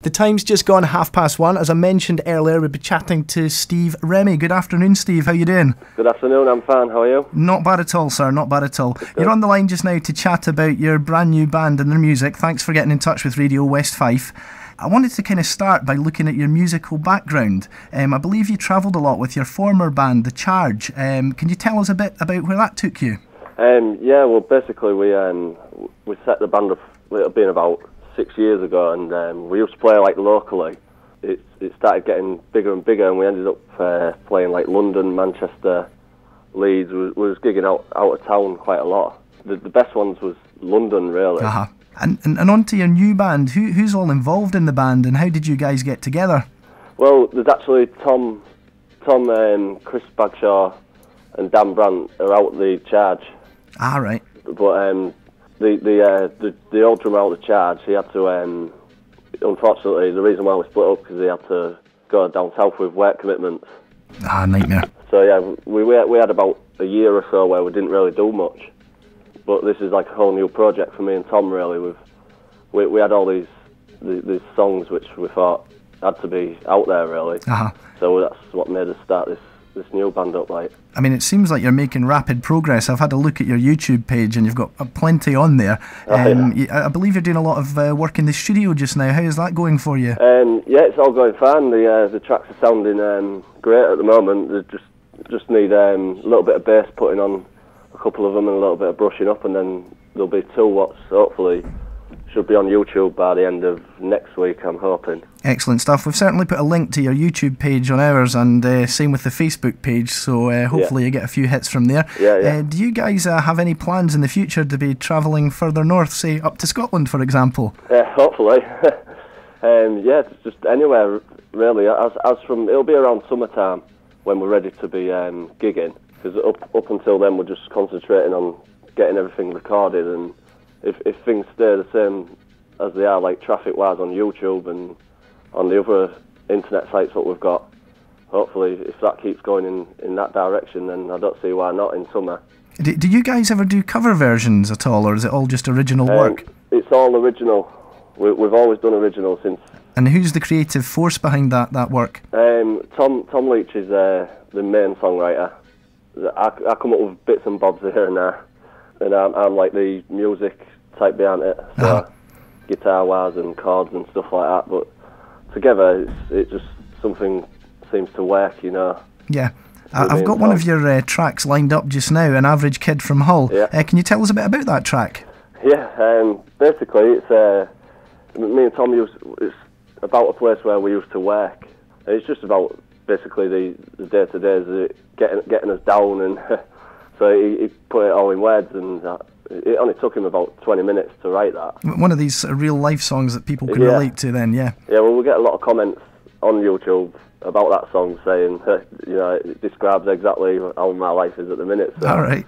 The time's just gone 1:30. As I mentioned earlier, we'll be chatting to Steve Remy. Good afternoon, Steve. How you doing? Good afternoon, I'm fine. How are you? Not bad at all, sir. Not bad at all. You're on the line just now to chat about your brand new band and their music. Thanks for getting in touch with Radio West Fife. I wanted to kind of start by looking at your musical background. I believe you travelled a lot with your former band, The Charge. Can you tell us a bit about where that took you? Yeah, well, basically we set the band up, it'll been about 6 years ago, and we used to play like locally. It started getting bigger and bigger, and we ended up playing like London, Manchester, Leeds. We was gigging out of town quite a lot. The best ones was London, really. Uh-huh. And on to your new band. Who's all involved in the band, and how did you guys get together? Well, there's actually Tom, Chris Bagshaw, and Dan Brandt are out The Charge. Ah, right. But the old drummer out of The Charge, he had to, unfortunately, the reason why we split up because he had to go down south with work commitments. Ah, nightmare. So yeah, we had about a year or so where we didn't really do much. But this is like a whole new project for me and Tom, really. We had all these songs which we thought had to be out there, really. Uh-huh. So that's what made us start this new band up, like. I mean, it seems like you're making rapid progress. I've had a look at your YouTube page and you've got plenty on there. I believe you're doing a lot of work in the studio just now. How is that going for you? Yeah, it's all going fine. The tracks are sounding great at the moment. They just need a little bit of bass putting on a couple of them and a little bit of brushing up, and then there'll be two what's hopefully should be on YouTube by the end of next week, I'm hoping. Excellent stuff. We've certainly put a link to your YouTube page on ours, and same with the Facebook page, so hopefully you get a few hits from there. Yeah. Do you guys have any plans in the future to be travelling further north, say up to Scotland, for example? Hopefully. Yeah, just anywhere, really. As from, it'll be around summertime when we're ready to be gigging, because up until then we're just concentrating on getting everything recorded, and if things stay the same as they are, like traffic-wise on YouTube and on the other internet sites that we've got, hopefully if that keeps going in that direction, then I don't see why not in summer. Do you guys ever do cover versions at all, or is it all just original work? It's all original. We've always done original since. And who's the creative force behind that work? Tom Leach is the main songwriter. I come up with bits and bobs here and there, and I'm like the music type behind it, so guitar-wise and chords and stuff like that. But together, it just something seems to work, you know. Yeah. I've got one of your tracks lined up just now, An Average Kid from Hull. Yeah. Can you tell us a bit about that track? Yeah, basically it's me and Tom it's about a place where we used to work. It's just about basically the day-to-days, getting us down, and so he put it all in words, and it only took him about 20 minutes to write that. One of these real-life songs that people can relate to then, yeah. Yeah, well, we get a lot of comments on YouTube about that song saying, you know, it describes exactly how my life is at the minute. So. All right.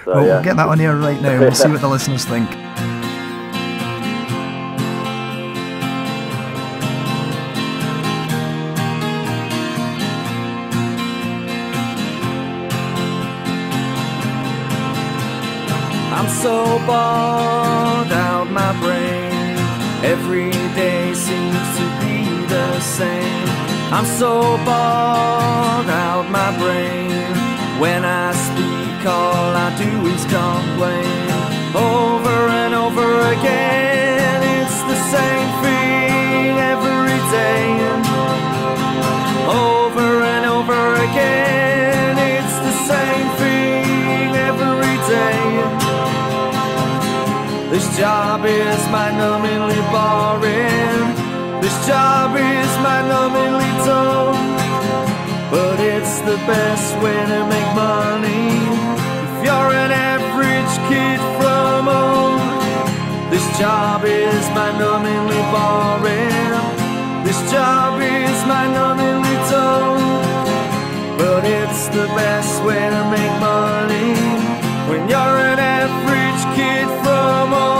So, well, we'll get that on here right now. We'll see what the listeners think. I'm so bored out my brain. Every day seems to be the same. I'm so bored out my brain. When I speak, all I do is complain. Over and over again, it's the same thing every day. Over and over again, it's the same thing every day. This job is mind-numbingly boring. This job is mind-numbingly dull. But it's the best way to make money if you're an average kid from home. This job is mind-numbingly boring. This job is mind-numbingly dull. But it's the best way to make money when you're an average kid from home.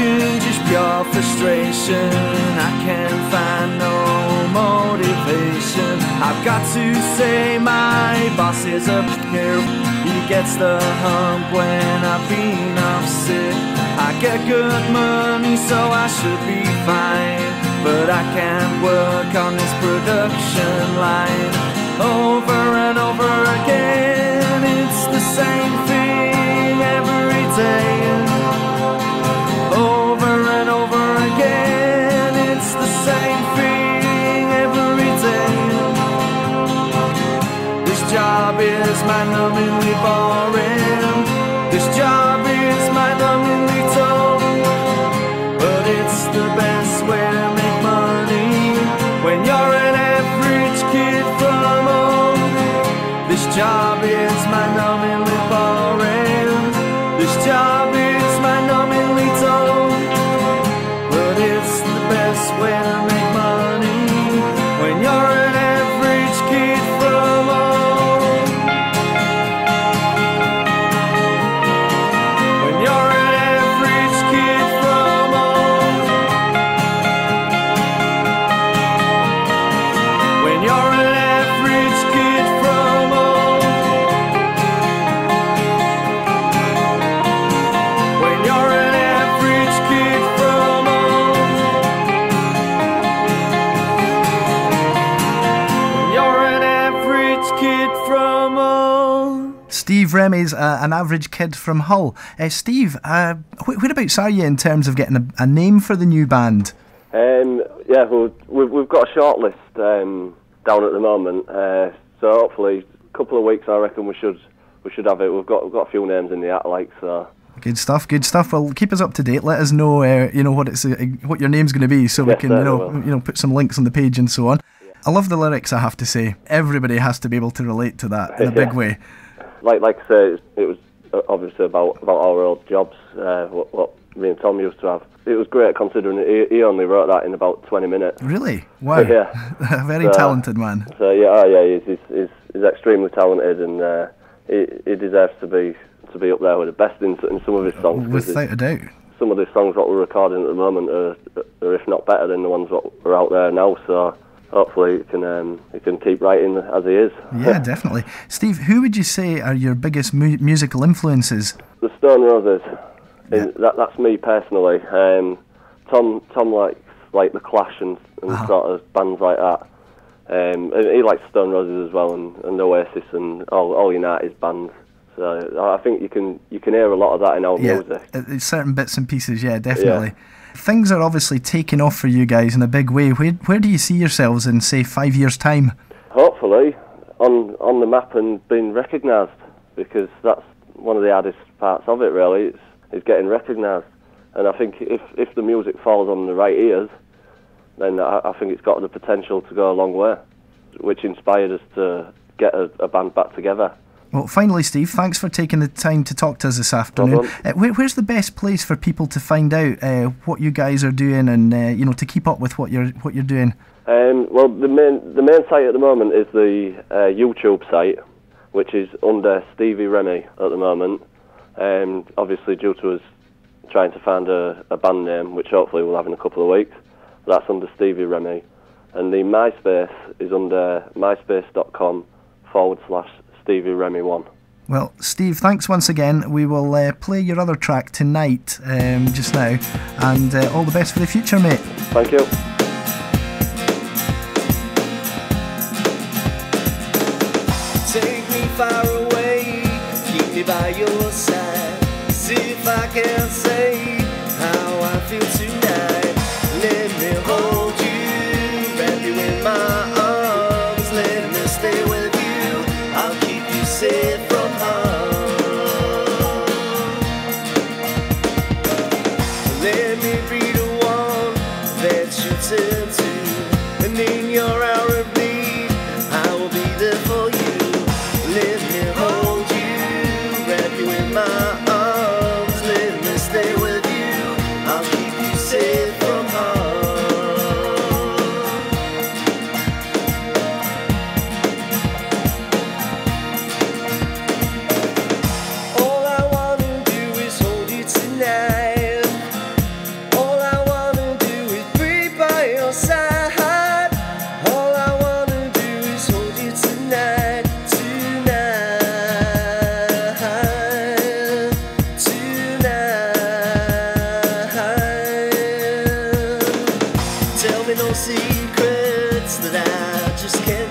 ambition, just pure frustration. I can't find no motivation. I've got to say my boss is up here. He gets the hump when I've been off sick. I get good money, so I should be fine, but I can't work on this production line. Over and over again, it's the same thing every day. Over and over again, it's the same thing every day. This job is mind-numbingly boring. This job is mind-numbingly tough, but it's the best way to make money when you're an average kid from home. This job is mind-numbingly boring. This job is mind-numbingly tough, but it's the best way to make money when you're an average kid from home. When you're an average kid from home. When you're an average kid from home. When you're an average kid from home. When you're an average kid from home. Steve Remy's an average kid from Hull. Steve, whereabouts are you in terms of getting a name for the new band? Yeah, we've got a short list down at the moment, so hopefully a couple of weeks I reckon we should have it. We've got a few names in the hat, like, so. Good stuff, good stuff. Well, keep us up to date. Let us know, what your name's going to be, so we Yes, can, certainly put some links on the page and so on. Yeah. I love the lyrics, I have to say. Everybody has to be able to relate to that in a big way. Like I say, it was obviously about our old jobs, what me and Tom used to have. It was great considering he only wrote that in about 20 minutes. Really? Wow. Yeah. Very talented man. So yeah, he's extremely talented, and he deserves to be up there with the best in some of his songs. Without a doubt. Some of the songs that we're recording at the moment are if not better than the ones that are out there now. So hopefully he can keep writing as he is. Yeah, definitely. Steve, who would you say are your biggest musical influences? The Stone Roses. Yeah. That's me personally. Tom likes like the Clash and sort of bands like that. And he likes Stone Roses as well, and Oasis and all United's bands. So I think you can hear a lot of that in our music. Certain bits and pieces, yeah, definitely. Yeah. Things are obviously taking off for you guys in a big way. Where do you see yourselves in, say, 5 years' time? Hopefully on the map and being recognised, because that's one of the hardest parts of it, really. Is getting recognised. And I think if the music falls on the right ears, then I think it's got the potential to go a long way, which inspired us to get a band back together. Well, finally, Steve, thanks for taking the time to talk to us this afternoon. Where's the best place for people to find out what you guys are doing and to keep up with what you're doing? Well, the main site at the moment is the YouTube site, which is under Stevie Remy at the moment. Obviously, due to us trying to find a band name, which hopefully we'll have in a couple of weeks, that's under Stevie Remy. And the MySpace is under myspace.com/Stevie Remy 1. Well, Steve, thanks once again. We will play your other track tonight, just now, and all the best for the future, mate. Thank you. Take me far away, keep me by your side. See if I can say how I feel tonight. Let me hold you, wrap you in my arms. Let me stay with you, I'll keep you safe from harm. Let me be the one that you turn to, and in your hour of need, I will be there for you. Let me hold you, wrap you in my arms. Let me stay with you, I'll keep you safe. me no secrets that I just can't